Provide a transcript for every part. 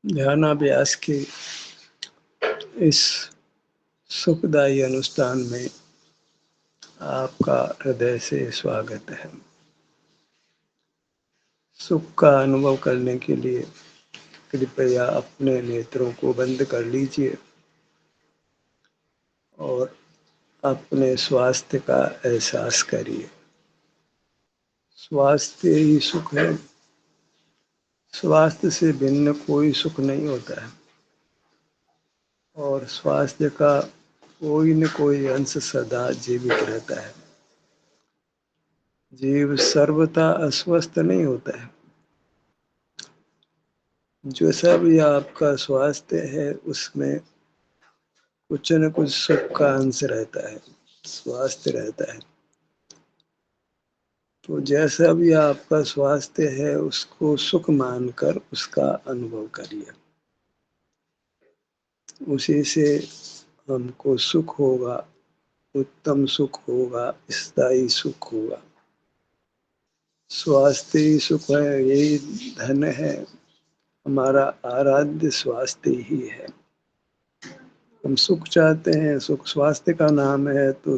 ध्यानाभ्यास के इस सुखदायी अनुष्ठान में आपका हृदय से स्वागत है। सुख का अनुभव करने के लिए कृपया अपने नेत्रों को बंद कर लीजिए और अपने स्वास्थ्य का एहसास करिए। स्वास्थ्य ही सुख है। स्वास्थ्य से भिन्न कोई सुख नहीं होता है और स्वास्थ्य का कोई न कोई अंश सदा जीवित रहता है। जीव सर्वथा अस्वस्थ नहीं होता है। जो सब ये आपका स्वास्थ्य है उसमें कुछ न कुछ सुख का अंश रहता है, स्वास्थ्य रहता है। तो जैसा भी आपका स्वास्थ्य है उसको सुख मानकर उसका अनुभव करिए। उसी से हमको सुख होगा, उत्तम सुख होगा, स्थायी सुख होगा। स्वास्थ्य ही सुख है, यही धन है। हमारा आराध्य स्वास्थ्य ही है। हम सुख चाहते हैं, सुख स्वास्थ्य का नाम है, तो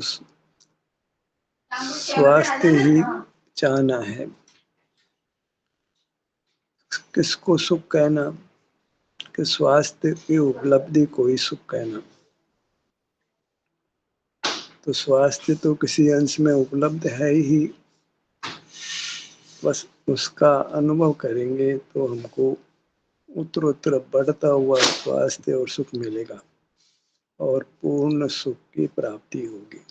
स्वास्थ्य ही चाहना है। किसको सुख कहना कि स्वास्थ्य की उपलब्धि को ही सुख कहना। तो स्वास्थ्य तो किसी अंश में उपलब्ध है ही, बस उसका अनुभव करेंगे तो हमको उत्तरोत्तर बढ़ता हुआ स्वास्थ्य और सुख मिलेगा और पूर्ण सुख की प्राप्ति होगी।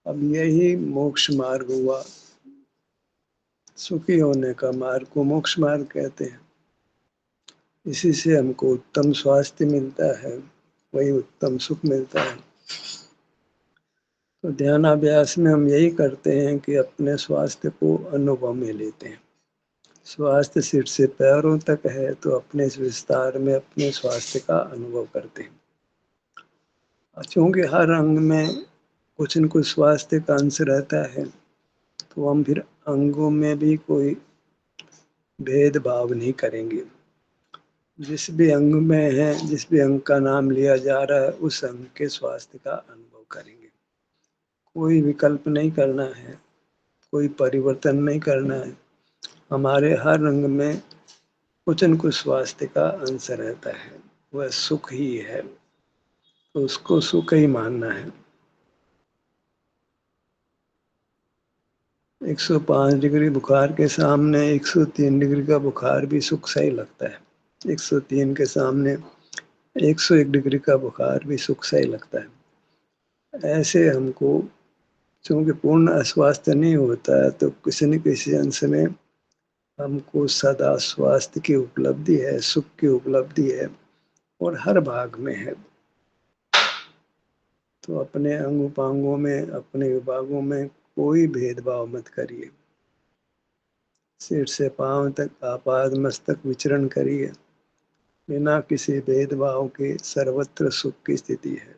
अब यही मोक्ष मार्ग हुआ। सुखी होने का मार्ग को मोक्ष मार्ग कहते हैं। इसी से हमको उत्तम स्वास्थ्य मिलता है, वही उत्तम सुख मिलता है। तो ध्यानाभ्यास में हम यही करते हैं कि अपने स्वास्थ्य को अनुभव में लेते हैं। स्वास्थ्य सिर से पैरों तक है तो अपने इस विस्तार में अपने स्वास्थ्य का अनुभव करते हैं। चूंकि हर अंग में कुछ न कुछ स्वास्थ्य का अंश रहता है तो हम फिर अंगों में भी कोई भेदभाव नहीं करेंगे। जिस भी अंग में है, जिस भी अंग का नाम लिया जा रहा है, उस अंग के स्वास्थ्य का अनुभव करेंगे। कोई विकल्प नहीं करना है, कोई परिवर्तन नहीं करना है। हमारे हर अंग में कुछ न कुछ स्वास्थ्य का अंश रहता है, वह सुख ही है, तो उसको सुख ही मानना है। 105 डिग्री बुखार के सामने 103 डिग्री का बुखार भी सुख सा ही लगता है। 103 के सामने 101 डिग्री का बुखार भी सुख सा ही लगता है। ऐसे हमको चूंकि पूर्ण अस्वास्थ्य नहीं होता है तो किसी न किसी अंश में हमको सदा स्वास्थ्य की उपलब्धि है, सुख की उपलब्धि है और हर भाग में है। तो अपने अंग उपांगों में, अपने विभागों में कोई भेदभाव मत करिए। सिर से पांव तक आपाद मस्तक विचरण करिए। बिना किसी भेदभाव के सर्वत्र सुख की स्थिति है।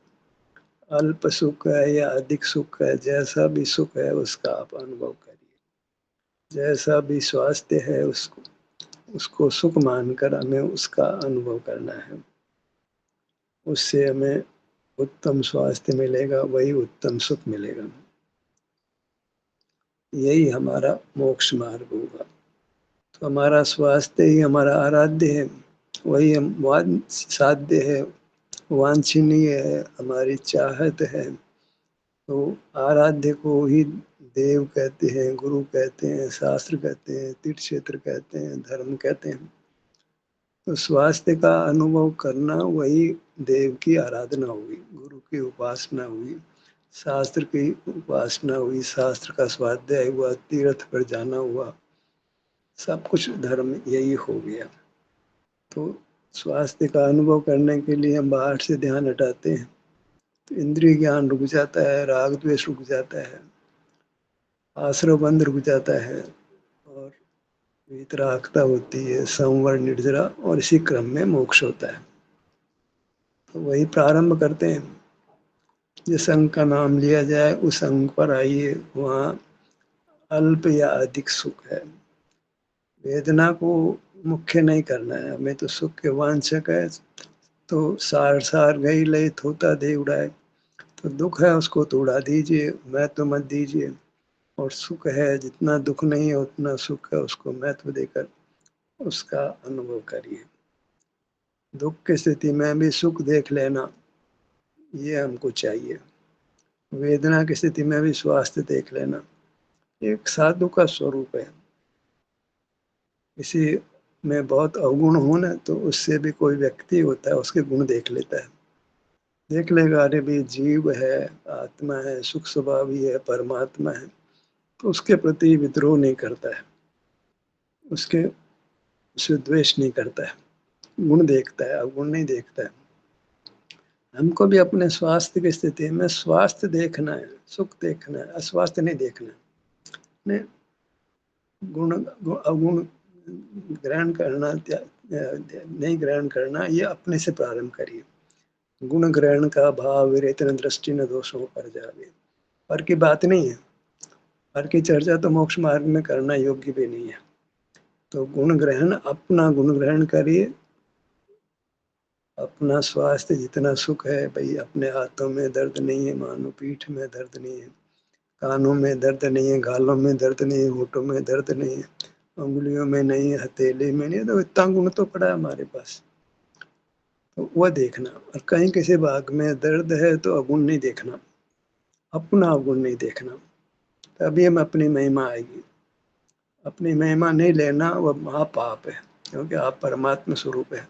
अल्प सुख है या अधिक सुख है, जैसा भी सुख है उसका आप अनुभव करिए। जैसा भी स्वास्थ्य है उसको सुख मानकर हमें उसका अनुभव करना है। उससे हमें उत्तम स्वास्थ्य मिलेगा, वही उत्तम सुख मिलेगा। यही हमारा मोक्ष मार्ग होगा। तो हमारा स्वास्थ्य ही हमारा आराध्य है, वही हम साध्य है, वांछनीय है, हमारी चाहत है। तो आराध्य को ही देव कहते हैं, गुरु कहते हैं, शास्त्र कहते हैं, तीर्थ क्षेत्र कहते हैं, धर्म कहते हैं। तो स्वास्थ्य का अनुभव करना वही देव की आराधना हुई, गुरु की उपासना हुई, शास्त्र की उपासना हुई, शास्त्र का स्वाध्याय हुआ, तीर्थ पर जाना हुआ, सब कुछ धर्म यही हो गया। तो स्वास्थ्य का अनुभव करने के लिए हम बाहर से ध्यान हटाते हैं तो इंद्रिय ज्ञान रुक जाता है, राग द्वेष रुक जाता है, आश्रव बंध रुक जाता है और वीतरागता होती है, संवर निर्जरा, और इसी क्रम में मोक्ष होता है। तो वही प्रारंभ करते हैं। जिस अंग का नाम लिया जाए उस अंग पर आइए, वहाँ अल्प या अधिक सुख है। वेदना को मुख्य नहीं करना है हमें। तो सुख के वांछक है तो सार सार गई लय होता दे उड़ाए। तो दुख है उसको तो उड़ा दीजिए, मैं तो मत दीजिए। और सुख है, जितना दुख नहीं है उतना सुख है, उसको महत्व देकर उसका अनुभव करिए। दुख की स्थिति में भी सुख देख लेना, ये हमको चाहिए। वेदना की स्थिति में भी स्वास्थ्य देख लेना, एक साधु का स्वरूप है। किसी में बहुत अवगुण हो ना, तो उससे भी कोई व्यक्ति होता है, उसके गुण देख लेता है। देख लेगा, अरे भी जीव है, आत्मा है, सुख स्वभावी है, परमात्मा है, तो उसके प्रति विद्रोह नहीं करता है, उसके उससे द्वेष नहीं करता है, गुण देखता है, अवगुण नहीं देखता है। हमको भी अपने स्वास्थ्य की स्थिति में स्वास्थ्य देखना है, सुख देखना है, अस्वास्थ्य नहीं देखना है। ने गुण अवगुण ग्रहण करना नहीं ग्रहण करना, ये अपने से प्रारंभ करिए। गुण ग्रहण का भाव विरेतन दृष्टि न दोषों पर जावे। पर की बात नहीं है, पर की चर्चा तो मोक्ष मार्ग में करना योग्य भी नहीं है। तो गुण ग्रहण, अपना गुण ग्रहण करिए। अपना स्वास्थ्य जितना सुख है भाई, अपने हाथों में दर्द नहीं है, मानो पीठ में दर्द नहीं है, कानों में दर्द नहीं है, गालों में दर्द नहीं है, होठों में दर्द नहीं है, उंगलियों में नहीं है, हथेली में नहीं है, तो इतना गुण तो पड़ा है हमारे पास, तो वह देखना। और कहीं किसी भाग में दर्द है तो अवगुण नहीं देखना, अपना अवगुण नहीं देखना, तभी हम अपनी महिमा आएगी। अपनी महिमा नहीं लेना वह महापाप है, क्योंकि आप परमात्मा स्वरूप है।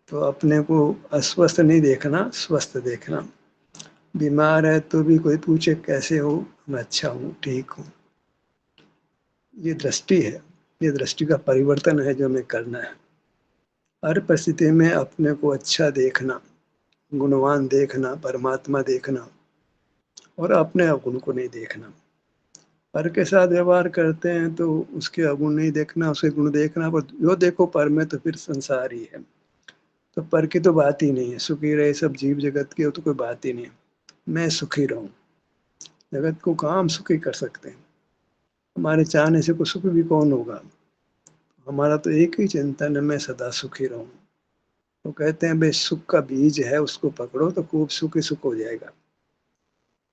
तो अपने को अस्वस्थ नहीं देखना, स्वस्थ देखना। बीमार है तो भी कोई पूछे कैसे हो, मैं अच्छा हूँ, ठीक हूँ। ये दृष्टि है, ये दृष्टि का परिवर्तन है जो हमें करना है। हर परिस्थिति में अपने को अच्छा देखना, गुणवान देखना, परमात्मा देखना, और अपने अवगुण को नहीं देखना। पर के साथ व्यवहार करते हैं तो उसके अवगुण नहीं देखना, उसके गुण देखना। पर जो देखो पर में, तो फिर संसार ही है, तो पर की तो बात ही नहीं है। सुखी रहे सब जीव जगत की, तो कोई बात ही नहीं है। मैं सुखी रहूं, जगत को कहाँ हम सुखी कर सकते हैं? हमारे चाहने से कोई सुख भी कौन होगा? हमारा तो एक ही चिंतन है, मैं सदा सुखी रहूं। तो कहते हैं भाई, सुख का बीज है, उसको पकड़ो तो खूब सुख ही सुख हो जाएगा।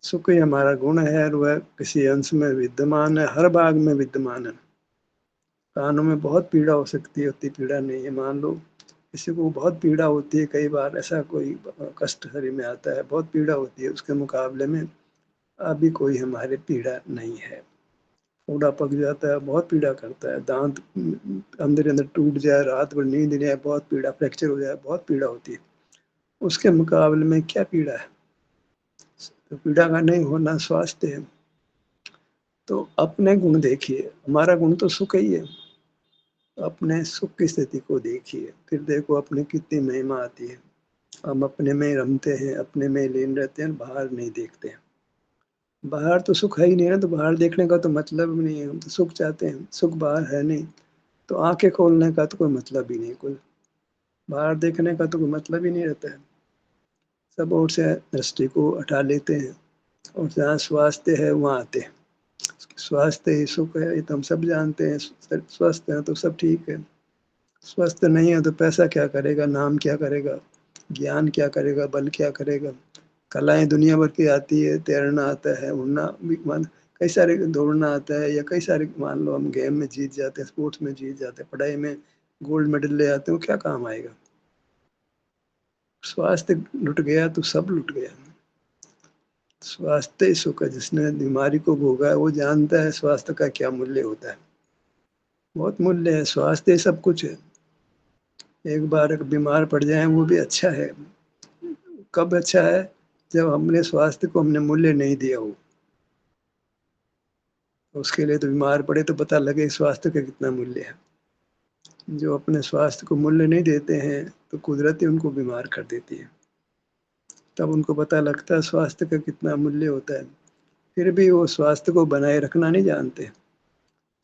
सुख ही हमारा गुण है, और वह किसी अंश में विद्यमान है, हर भाग में विद्यमान है। कानों में बहुत पीड़ा हो सकती है, उतनी पीड़ा नहीं है। मान लो किसी को बहुत पीड़ा होती है, कई बार ऐसा कोई कष्ट शरीर में आता है, बहुत पीड़ा होती है, उसके मुकाबले में अभी कोई हमारे पीड़ा नहीं है। फोड़ा पक जाता है, बहुत पीड़ा करता है, दांत अंदर अंदर टूट जाए, रात भर नींद नहीं आए, बहुत पीड़ा, फ्रैक्चर हो जाए, बहुत पीड़ा होती है। उसके मुकाबले में क्या पीड़ा है? तो पीड़ा का नहीं होना स्वास्थ्य है। तो अपने गुण देखिए, हमारा गुण तो सुख ही है। अपने सुख की स्थिति को देखिए, फिर देखो अपने कितनी महिमा आती है। हम अपने में रमते हैं, अपने में लीन रहते हैं, बाहर नहीं देखते हैं। बाहर तो सुख है ही नहीं है, तो बाहर देखने का तो मतलब भी नहीं है। हम तो सुख चाहते हैं, सुख बाहर है नहीं, तो आंखें खोलने का तो कोई मतलब ही नहीं। कोई बाहर देखने का तो कोई मतलब ही नहीं रहता है। सब ओर से दृष्टि को हटा लेते हैं, और जहाँ स्वास्थ्य है वहाँ आते हैं। स्वास्थ्य ही सुख है, ये तो हम सब जानते हैं। स्वस्थ है तो सब ठीक है, स्वस्थ नहीं है तो पैसा क्या करेगा, नाम क्या करेगा, ज्ञान क्या करेगा, बल क्या करेगा। कलाएं दुनिया भर की आती है, तैरना आता है, उड़ना भी, मान कई सारे, दौड़ना आता है, या कई सारे, मान लो हम गेम में जीत जाते हैं, स्पोर्ट्स में जीत जाते हैं, पढ़ाई में गोल्ड मेडल ले आते हैं, वो क्या काम आएगा? स्वास्थ्य लुट गया तो सब लुट गया। स्वास्थ्य ही सुख है। जिसने बीमारी को भोगा है वो जानता है स्वास्थ्य का क्या मूल्य होता है। बहुत मूल्य है, स्वास्थ्य ही सब कुछ है। एक बार अगर बीमार पड़ जाए वो भी अच्छा है। कब अच्छा है? जब हमने स्वास्थ्य को हमने मूल्य नहीं दिया हो। तो उसके लिए तो बीमार पड़े तो पता लगे स्वास्थ्य का कितना मूल्य है। जो अपने स्वास्थ्य को मूल्य नहीं देते हैं तो कुदरत ही उनको बीमार कर देती है, तब उनको पता लगता है स्वास्थ्य का कितना मूल्य होता है। फिर भी वो स्वास्थ्य को बनाए रखना नहीं जानते।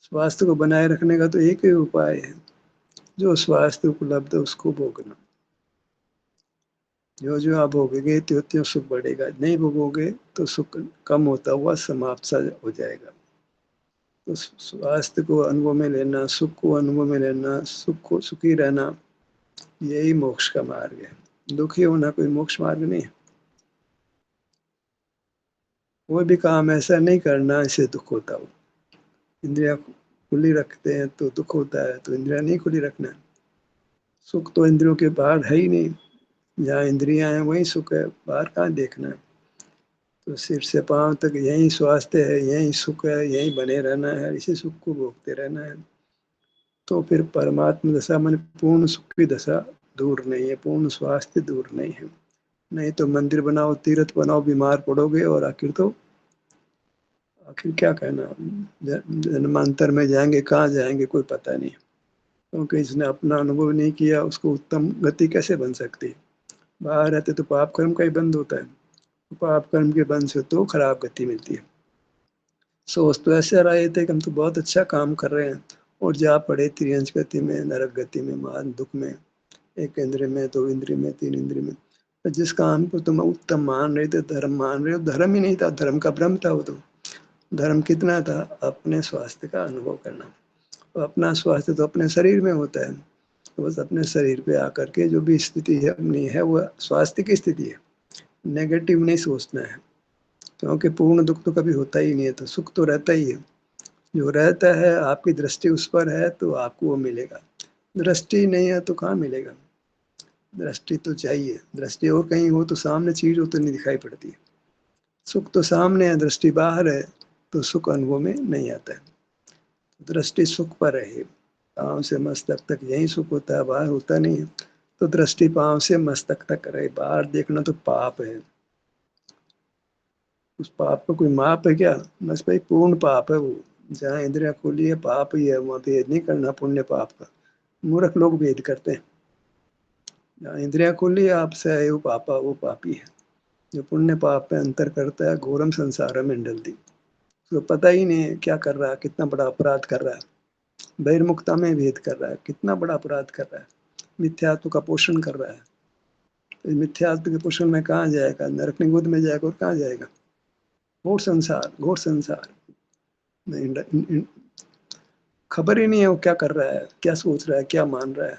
स्वास्थ्य को बनाए रखने का तो एक ही उपाय है, जो स्वास्थ्य उपलब्ध है उसको भोगना। जो जो आप भोगेंगे त्यों त्यों सुख बढ़ेगा, नहीं भोगोगे तो सुख कम होता हुआ समाप्त सा हो जाएगा। तो स्वास्थ्य को अनुभव में लेना, सुख को अनुभव में लेना, सुखी रहना, यही मोक्ष का मार्ग है। दुखी होना कोई मोक्ष मार्ग नहीं है। कोई भी काम ऐसा नहीं करना इससे दुख होता हो। इंद्रियां खुली रखते हैं तो दुख होता है, तो इंद्रियां नहीं खुली रखना है। सुख तो इंद्रियों के बाहर है ही नहीं, जहाँ इंद्रियां हैं वही सुख है, बाहर कहाँ देखना है। तो सिर से पांव तक यही स्वास्थ्य है, यही सुख है, यही बने रहना है, इसी सुख को भोगते रहना है। तो फिर परमात्मा दशा मन पूर्ण सुख की दशा दूर नहीं है, पूर्ण स्वास्थ्य दूर नहीं है। नहीं तो मंदिर बनाओ, तीर्थ बनाओ, बीमार पड़ोगे और आखिर क्या कहना, जन्मांतर में जाएंगे, कहाँ जाएंगे कोई पता नहीं, क्योंकि इसने अपना अनुभव नहीं किया, उसको उत्तम गति कैसे बन सकती है। बाहर रहते तो पाप कर्म का ही बंद होता है, पाप कर्म के बंद से तो खराब गति मिलती है। सोच तो ऐसे रहे थे कि हम तो बहुत अच्छा काम कर रहे हैं, और जा पड़े त्रियंश गति में, नरक गति में, महान दुख में, एक इंद्रिय में, दो इंद्रिय में, तीन इंद्रिय में। तो जिस काम को तुम उत्तम मान रहे थे, धर्म मान रहे हो, धर्म ही नहीं था, धर्म का भ्रम था वो तो। धर्म कितना था? अपने स्वास्थ्य का अनुभव करना। तो अपना स्वास्थ्य तो अपने शरीर में होता है, तो बस अपने शरीर पे आकर के जो भी स्थिति है अपनी है, वो स्वास्थ्य की स्थिति है। नेगेटिव नहीं सोचना है, क्योंकि पूर्ण दुख तो कभी होता ही नहीं है, तो सुख तो रहता ही है। जो रहता है, आपकी दृष्टि उस पर है तो आपको वो मिलेगा। दृष्टि नहीं है तो कहाँ मिलेगा? दृष्टि तो चाहिए, दृष्टि और कहीं हो तो सामने चीज हो तो नहीं दिखाई पड़ती है। सुख तो सामने है, दृष्टि बाहर है, तो सुख अनुभव में नहीं आता है। दृष्टि सुख पर है, पाँव से मस्तक तक यही सुख होता है, बाहर होता नहीं है। तो दृष्टि पाँव से मस्तक तक रहे, बाहर देखना तो पाप है। उस पाप का कोई माप है क्या? बस भाई पूर्ण पाप है वो। जहाँ इंद्रियां खुली है पाप ही है, वहां भेद नहीं करना पुण्य पाप का। मूर्ख लोग भेद करते हैं। जहाँ इंद्रियां खुली है आपसे है वो पापा, वो पापी है। जो पुण्य पाप पे अंतर करता है, घोरम संसार में डलती, तो पता ही नहीं है क्या कर रहा है, कितना बड़ा अपराध कर रहा है। बहिर्मुखता में भेद कर रहा है, कितना बड़ा अपराध कर रहा है। मिथ्यात्व का पोषण कर रहा है। तो मिथ्यात्व के पोषण में कहाँ जाएगा? नरक निगुद में जाएगा, और कहाँ जाएगा? घोर संसार, घोर संसार में खबर ही नहीं है वो क्या कर रहा है, क्या सोच रहा है, क्या मान रहा है।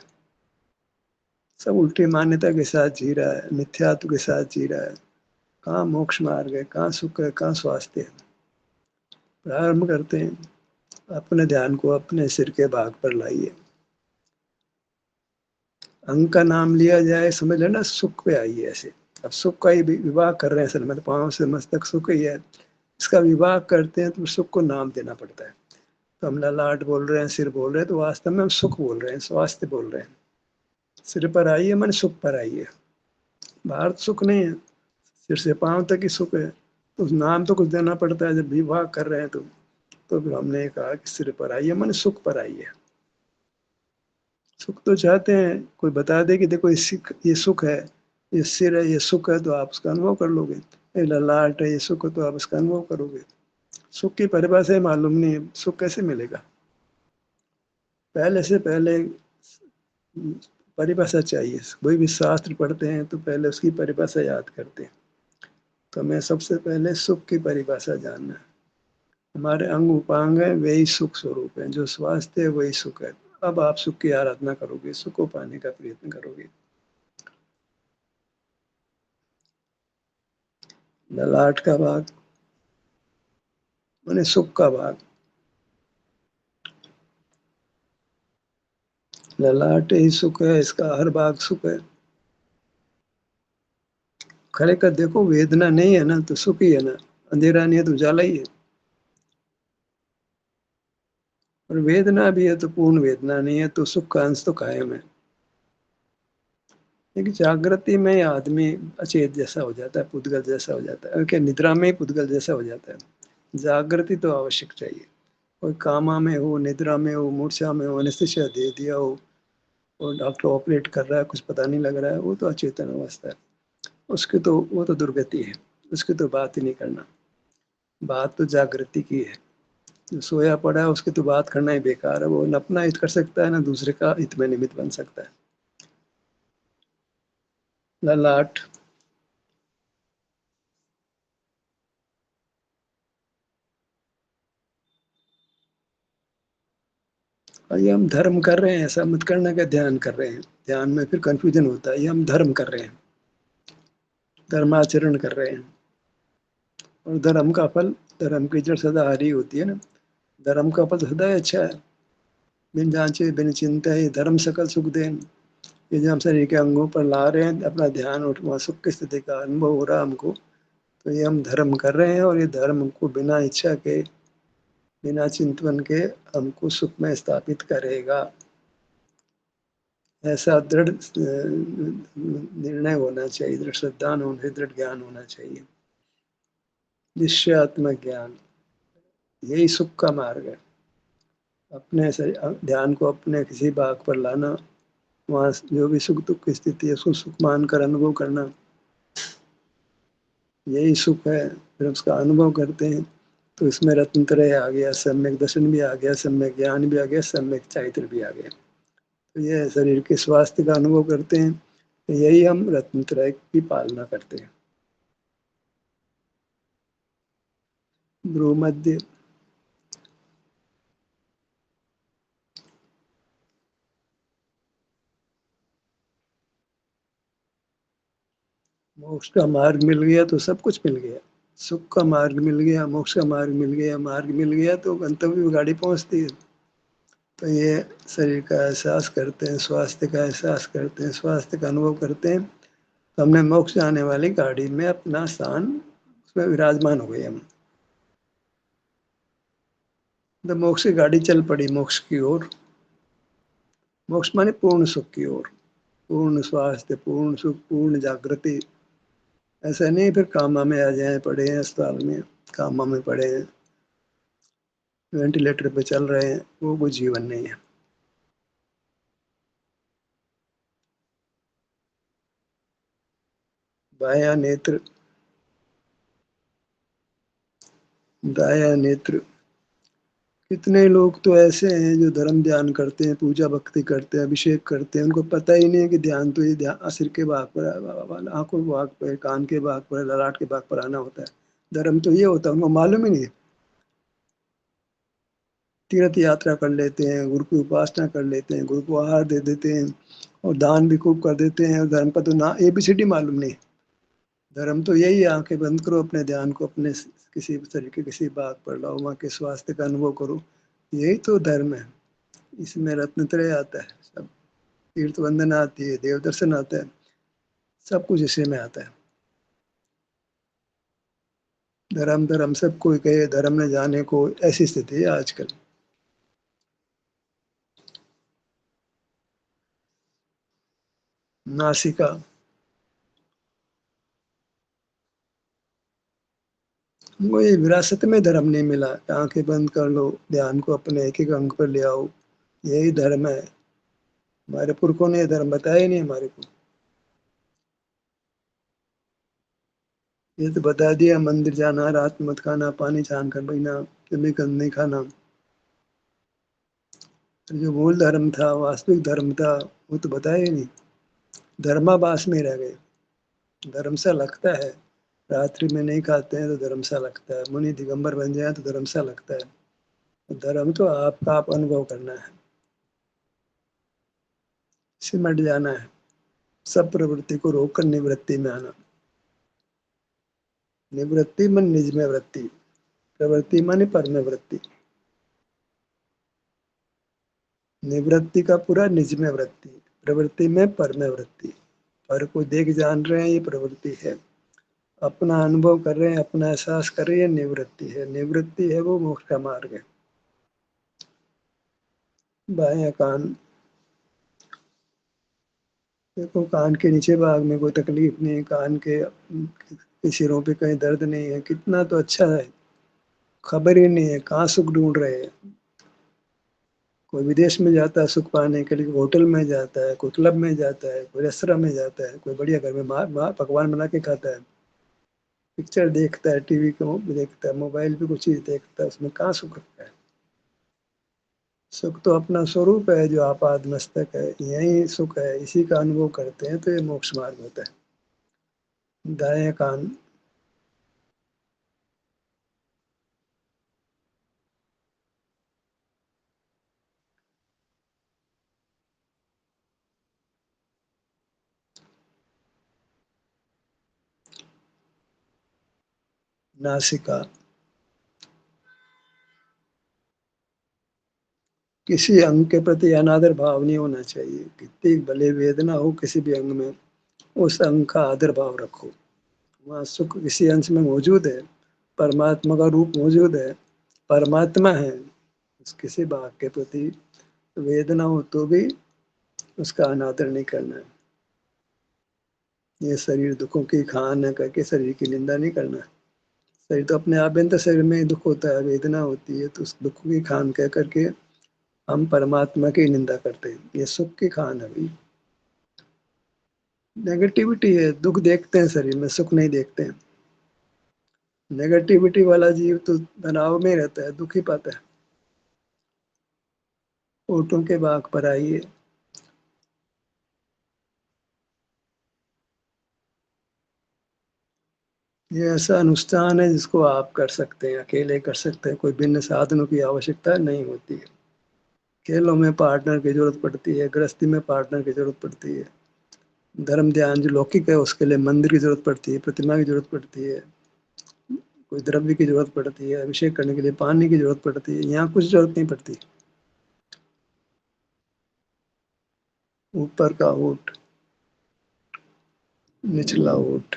सब उल्टी मान्यता के साथ जी रहा है, मिथ्यात्व के साथ जी रहा है। कहाँ मोक्ष मार्ग है, कहाँ सुख है, कहाँ स्वास्थ्य है? प्रारंभ करते हैं, अपने ध्यान को अपने सिर के भाग पर लाइए। अंग का नाम लिया जाए, समझ लेना सुख पे आइए ऐसे। अब सुख का ही विवाह कर रहे हैं, असल में पाँव से मस्तक सुख ही है, इसका विवाह करते हैं तो सुख को नाम देना पड़ता है। तो हम ललाट बोल रहे हैं, सिर बोल रहे हैं, तो वास्तव में हम सुख बोल रहे हैं, स्वास्थ्य बोल रहे हैं। सिर पर आइए मन सुख पर आइए, बाहर तो सुख नहीं है, सिर से पांव तक ही सुख है। तो नाम तो कुछ देना पड़ता है जब विवाह कर रहे हैं तो फिर हमने कहा कि सिर पर आइए मन सुख पर आइए। सुख तो चाहते हैं, कोई बता दे कि देखो ये सुख है, ये सिर है, ये सुख है, तो आप उसका अनुभव कर लोगे। ये ललाट है, ये सुख है, तो आप उसका अनुभव करोगे। सुख की परिभाषा ही मालूम नहीं है, सुख कैसे मिलेगा? पहले से पहले परिभाषा चाहिए। कोई भी शास्त्र पढ़ते हैं तो पहले उसकी परिभाषा याद करते हैं। तो हमें सबसे पहले सुख की परिभाषा जानना है। हमारे अंग उपांग है, वही सुख स्वरूप है, जो स्वास्थ्य है वही सुख है। अब आप सुख की आराधना करोगे, सुख को पाने का प्रयत्न करोगे। ललाट का भाग माने सुख का भाग, ललाट ही सुख है, इसका हर भाग सुख है। खड़े कर देखो, वेदना नहीं है ना तो सुख ही है ना, अंधेरा नहीं है तो उजाला ही है। और वेदना भी है तो पूर्ण वेदना नहीं है, तो सुख का अंश तो कायम है। लेकिन जागृति में आदमी अचेत जैसा हो जाता है, पुद्गल जैसा हो जाता है, क्या निद्रा में ही पुद्गल जैसा हो जाता है। जागृति तो आवश्यक चाहिए। कोई कामा में हो, निद्रा में हो, मूर्छा में हो, एनेस्थीसिया दे दिया हो और डॉक्टर ऑपरेट कर रहा है, कुछ पता नहीं लग रहा है, वो तो अचेतन अवस्था है। उसकी तो वो तो दुर्गति है, उसकी तो बात ही नहीं करना। बात तो जागृति की है। जो सोया पड़ा है उसकी तो बात करना ही बेकार है, वो न अपना हित कर सकता है ना दूसरे का हित में निमित्त बन सकता है। ललाट اور یہ ہم دھرم کر رہے ہیں، ایسا مت کرنا کہ دھیان کر رہے ہیں، دھیان میں پھر کنفیوژن ہوتا ہے. یہ ہم دھرم کر رہے ہیں، دھرماچرن کر رہے ہیں. اور دھرم کا پھل، دھرم کی جڑ سدا ہری ہوتی ہے نا، دھرم کا پھل سدا ہی اچھا ہے. بن جانچے بن چنتا ہی دھرم سکل سکھ دین. یہ جو ہم شریر کے انگوں پر لا رہے ہیں اپنا دھیان، اٹھ وہاں سکھ کی استھتی کا انبھو ہو رہا ہے ہم کو، تو یہ ہم دھرم کر رہے ہیں. اور یہ دھرم کو بنا اچھا کے، بنا چنتن کے ہم کو سکھ میں استھاپت کرے گا. ایسا دڑ نرنے ہونا چاہیے، دڑ شردھان ہونا، دڑ جان ہونا چاہیے. نشیاتمک گیان یہی سکھ کا مارگ ہے. اپنے سے دھیان کو اپنے کسی بات پر لانا، وہاں جو بھی سکھ دکھ کی استھتی ہے اس کو سکھ مان کر انبھو کرنا، یہی سکھ ہے. پھر اس کا انبھو کرتے ہیں تو اس میں رتنترے آ گیا، سمیک درشن بھی آ گیا، سمیک گیان بھی آ گیا، سمیک چائتر بھی آ گیا. تو یہ شریر کے سواستھ کا انبھو کرتے ہیں، یہی ہم رتنترے کی پالنا کرتے ہیں. برومدھی موکش کا مارگ مل گیا تو سب کچھ مل گیا. سکھ کا مارگ مل گیا، موکش کا مارگ مل گیا، مارگ مل گیا تو گنتویہ میں گاڑی پہنچتی ہے. تو یہ شریر کا احساس کرتے ہیں، سواستھ کا احساس کرتے ہیں، سواستھ کا انبھو کرتے ہیں. ہم نے موکش جانے والی گاڑی میں اپنا استھان اس میں وراجمان ہو گئے. ہم تو موکش کی گاڑی چل پڑی موکش کی اور. موکش مانے پورن سکھ کی اور، پورن سواستھ، پورن سکھ، پورن جاگرتی. ایسا نہیں پھر کاما میں آ جائیں، پڑے ہیں اسپتال میں، کاما میں پڑے ہیں، وینٹیلیٹر پہ چل رہے ہیں، وہ کوئی جیون نہیں ہے. بایاں نیتر، دایاں نیتر. کتنے لوگ تو ایسے ہیں جو دھرم دھیان کرتے ہیں، پوجا بھکتی کرتے ہیں، ابھیشیک کرتے ہیں، ان کو پتہ ہی نہیں ہے کہ دھیان تو یہ سر کے بھاگ پر، آنکھوں کے بھاگ پر، کان کے بھاگ پر، للاٹ کے بھاگ پر آنا ہوتا ہے. دھرم تو یہ ہوتا ہے، ان کو معلوم ہی نہیں ہے. تیرتھ یاترا کر لیتے ہیں، گرو کی اپاسنا کر لیتے ہیں، گرو کو آہار دے دیتے ہیں، اور دان بھی خوب کر دیتے ہیں. اور دھرم کا تو نہ ABCD معلوم نہیں. دھرم تو یہی ہے، آنکھیں بند کرو، اپنے دھیان کو اپنے کسی طریقے کسی بات پر لاؤ، وہاں کے سواستھ کا انبھو کرو. یہی تو دھرم ہے. اس میں رتنترے آتا ہے، سب تیرتھ وندن آتی ہے، دیو درشن آتا ہے، سب کچھ اسی میں آتا ہے. دھرم دھرم سب کوئی کہے، دھرم نہ جانے کو، ایسی استھتی ہے آج کل. ناسکا وہی وراثت میں دھرم نہیں ملا. آنکھیں بند کر لو، دھیان کو اپنے ایک ایک انگ پر لے آؤ، یہی دھرم ہے. ہمارے پورکھوں نے یہ دھرم بتایا ہی نہیں ہمارے کو. یہ تو بتا دیا، مندر جانا، رات مت کھانا، پانی چھان کر پینا، کیمیکل نہیں کھانا. جو مول دھرم تھا، واستوک دھرم تھا، وہ تو بتایا ہی نہیں. دھرما باس میں رہ گئے. دھرم سا لگتا ہے، راتری میں نہیں کھاتے ہیں تو دھرم سا لگتا ہے. منی دگمبر بن جائے تو دھرم سا لگتا ہے. دھرم تو آپ کا آپ انبھو کرنا ہے، سمٹ جانا ہے، سب پرورتی کو روک کر نورتی میں آنا. نورتی من نج میں ورتی، پرورتی مانی پرمورتی. نورتی کا پورا نج میں ورتی، پرورتی میں پرم ورتی. پر کو دیکھ جان رہے ہیں، یہ پروورتی ہے. اپنا انبھو کر رہے ہیں، اپنا احساس کر رہی ہے، نورتی ہے. نورتی ہے وہ موکش کا مارگ ہے. بایاں کان، دیکھو کان کے نیچے بھاگ میں کوئی تکلیف نہیں، کان کے سروں پہ کہیں درد نہیں ہے. کتنا تو اچھا ہے، خبر ہی نہیں ہے کہاں سکھ ڈھونڈ رہے ہیں. کوئی ودیش میں جاتا ہے سکھ پانے کے لیے، ہوٹل میں جاتا ہے، کوئی کلب میں جاتا ہے، کوئی ریستوران میں جاتا ہے، کوئی بڑھیا گھر میں پکوان بنا کے کھاتا ہے، پکچر دیکھتا ہے، ٹی وی کو دیکھتا ہے، موبائل پہ کچھ چیز دیکھتا ہے. اس میں کہاں سکھ رکھتا ہے؟ سکھ تو اپنا سوروپ ہے جو آپاد مستک ہے. یہی سکھ ہے، اسی کا انبھو کرتے ہیں تو یہ موکش مارگ ہوتا ہے. دایاں کان، नासिका। किसी अंग के प्रति अनादर भाव नहीं होना चाहिए। कितनी भले वेदना हो किसी भी अंग में, उस अंग का आदर भाव रखो। वहाँ सुख किसी अंश में मौजूद है, परमात्मा का रूप मौजूद है, परमात्मा है। किसी भाग के प्रति वेदना हो तो भी उसका अनादर नहीं करना है। ये शरीर दुखों की खान है करके शरीर की निंदा नहीं करना है। शरीर तो अपने आप में, तो शरीर में दुख होता है, वेदना होती है, तो उस दुख की खान कह करके हम परमात्मा की निंदा करते हैं। ये सुख की खान है भाई। नेगेटिविटी है, दुख देखते हैं शरीर में, सुख नहीं देखते हैं। नेगेटिविटी वाला जीव तो तनाव में रहता है, दुख ही पाता है। ओटों के बाग पर आइए। ये ऐसा अनुष्ठान है जिसको आप कर सकते हैं, अकेले कर सकते हैं, कोई भिन्न साधनों की आवश्यकता नहीं होती है। खेलों में पार्टनर की जरूरत पड़ती है, गृहस्थी में पार्टनर की जरूरत पड़ती है, धर्म ध्यान जो लौकिक है उसके लिए मंदिर की जरूरत पड़ती है, प्रतिमा की जरूरत पड़ती है, कोई द्रव्य की जरूरत पड़ती है, अभिषेक करने के लिए पानी की जरूरत पड़ती है। यहाँ कुछ जरूरत नहीं पड़ती। ऊपर का ऊंट, निचला ऊंट।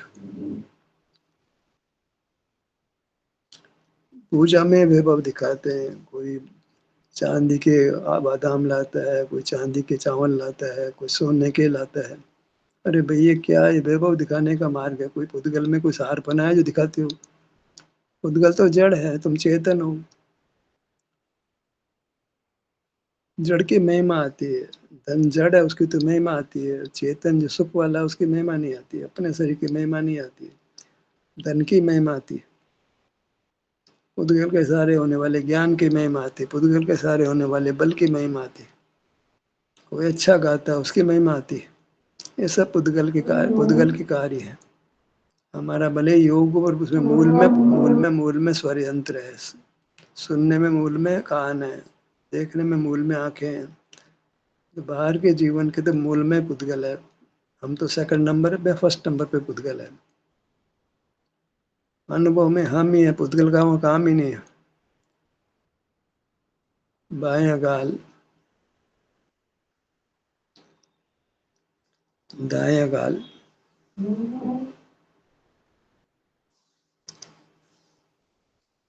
पूजा में वैभव दिखाते हैं। कोई चांदी के बादाम लाता है, कोई चांदी के चावल लाता है, कोई सोने के लाता है। अरे भैया क्या ये वैभव दिखाने का मार्ग है? कोई पुद्गल में कोई सार बना है जो दिखाते हो? पुद्गल तो जड़ है, तुम चेतन हो। जड़ की महिमा आती है। धन जड़ है, उसकी तो महिमा आती है। चेतन जो सुख वाला है उसकी महिमा नहीं आती है, अपने शरीर की महिमा नहीं आती है, धन की महिमा आती है। पुद्गल के सहारे होने वाले ज्ञान की महिमा आती है, पुद्गल के सहारे होने वाले बल की महिमा आती है। कोई अच्छा गाता है उसकी महिमा आती है। ये सब पुद्गल की कार्य है। हमारा भले योग और उसमें मूल में स्वर यंत्र है। सुनने में मूल में कान है, देखने में मूल में आंखें हैं। तो बाहर के जीवन के तो मूल में पुद्गल है। हम तो सेकंड नंबर पे, फर्स्ट नंबर पे पुद्गल है। अनुभव में हम ही है, पुद्गल का वो काम ही नहीं है। बायां गाल, दायां गाल,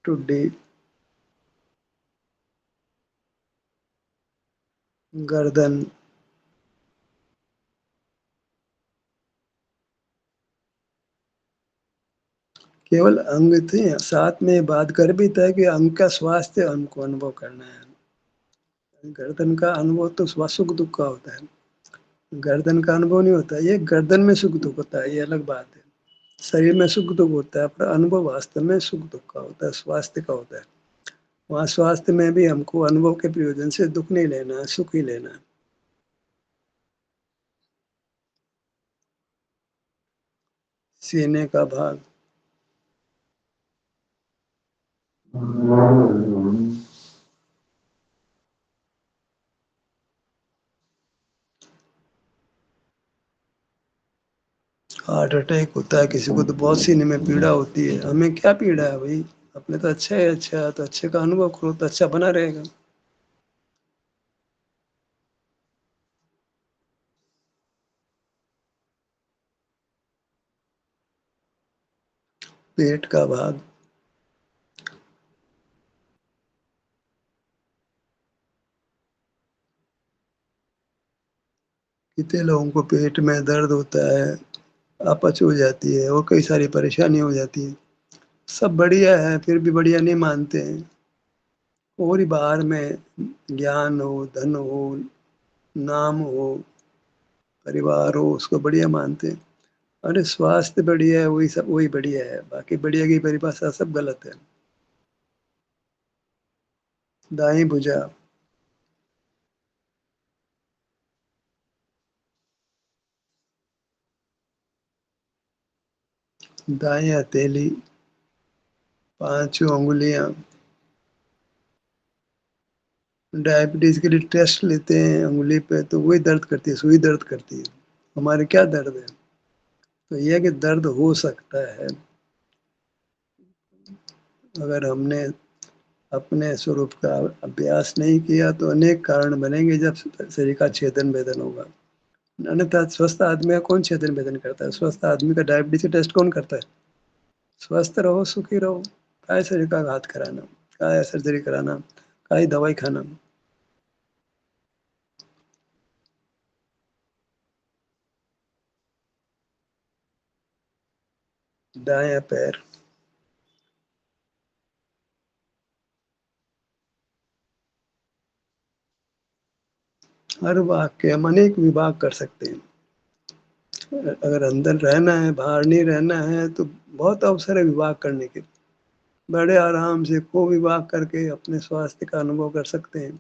टुड्डी, गर्दन, केवल अंग थे। साथ में बात कर भी था कि अंग का स्वास्थ्य हमको अनुभव करना है। गर्दन का अनुभव तो सुख दुख का होता है, गर्दन का अनुभव नहीं होता। ये गर्दन में सुख दुख होता है, ये अलग बात है। शरीर में सुख दुख होता है, पर अनुभव वास्तव में सुख दुख का होता है, स्वास्थ्य का होता है। वहाँ स्वास्थ्य में भी हमको अनुभव के प्रयोजन से दुख नहीं लेना है, सुख ही लेना है। सीने का भाग, हार्ट अटैक होता है किसी को, तो बहुत सीने में पीड़ा होती है। हमें क्या पीड़ा है भाई? अपने तो अच्छा है, अच्छा है तो अच्छे का अनुभव करो तो अच्छा बना रहेगा। पेट का भाग, कितने लोगों को पेट में दर्द होता है, अपच हो जाती है और कई सारी परेशानी हो जाती है। सब बढ़िया है, फिर भी बढ़िया नहीं मानते हैं। और ही बाहर में ज्ञान हो, धन हो, नाम हो, परिवार हो, उसको बढ़िया मानते हैं। अरे स्वास्थ्य बढ़िया है, वही सब वही बढ़िया है। बाकी बढ़िया की परिभाषा सब गलत है। दाएं भुजा, दाएं हथेली, पांचों उंगलियां। डायबिटीज के लिए टेस्ट लेते हैं उंगली पे, तो वही दर्द करती है, सुई दर्द करती है। हमारे क्या दर्द है? तो यह कि दर्द हो सकता है, اگر ہم نے اپنے स्वरूप کا अभ्यास नहीं किया तो अनेक कारण बनेंगे जब शरीर का छेदन भेदन होगा। अन्यथा स्वस्थ आदमी का कौन छेदन भेदन करता है? स्वस्थ आदमी का डायबिटीज टेस्ट कौन करता है? स्वस्थ रहो, सुखी रहो, काय शरीर का घात कराना, काय सर्जरी कराना, काय दवाई खाना। दायां पैर, हर वाक के हम अनेक विभाग कर सकते हैं। अगर अंदर रहना है, बाहर नहीं रहना है, तो बहुत अवसर है विभाग करने के। बड़े आराम से को विभाग करके अपने स्वास्थ्य का अनुभव कर सकते हैं,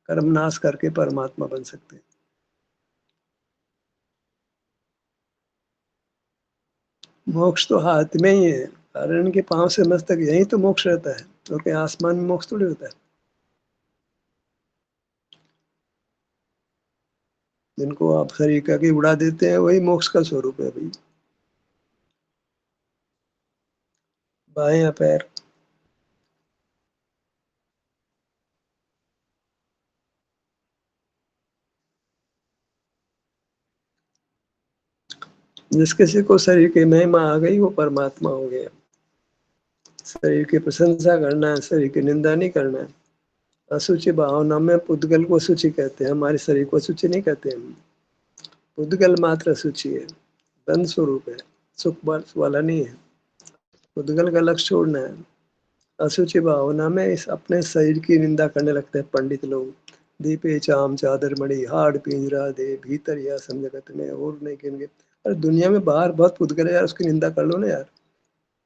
कर्म नाश करके परमात्मा बन सकते हैं। मोक्ष तो हाथ में ही है, कारण के पांव से मस्तक यही तो मोक्ष रहता है, क्योंकि आसमान में मोक्ष थोड़ी होता है। जिनको आप शरीर का की उड़ा देते हैं वही मोक्ष का स्वरूप है भाई। बायां पैर, जिस किसी को शरीर की महिमा आ गई वो परमात्मा हो गया। शरीर की प्रशंसा करना है, शरीर की निंदा नहीं करना है। असुचि भावना में पुद्गल को सूचि कहते हैं, हमारे शरीर को सूचि नहीं कहते हम। पुद्गल मात्र सूचि है, बंद स्वरूप है, सुख वाला नहीं है। पुद्गल का लक्ष्य छोड़ना है। असुचि भावना में इस अपने शरीर की निंदा करने लगते हैं पंडित लोग। दीपे चाम चादर मणि हाड़ पिंजरा दे भीतर या सम जगत में और नहीं कहेंगे। और दुनिया में बाहर बहुत पुद्गल है यार, उसकी निंदा कर लो ना यार।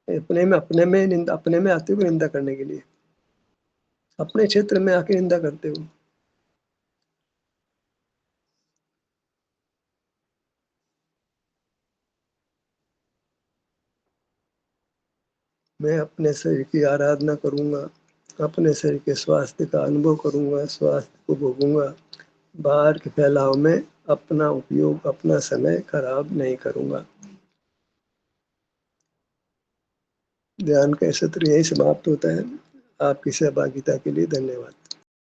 अपने में निंदा, अपने में आते हो निंदा करने के लिए, अपने क्षेत्र में आके निंदा करते हो। मैं अपने शरीर की आराधना करूंगा, अपने शरीर के स्वास्थ्य का अनुभव करूंगा, स्वास्थ्य को भोगूंगा। बाहर के फैलाव में अपना उपयोग, अपना समय खराब नहीं करूंगा। ध्यान का सत्र यही समाप्त होता है। आपकी सहभागिता के लिए धन्यवाद।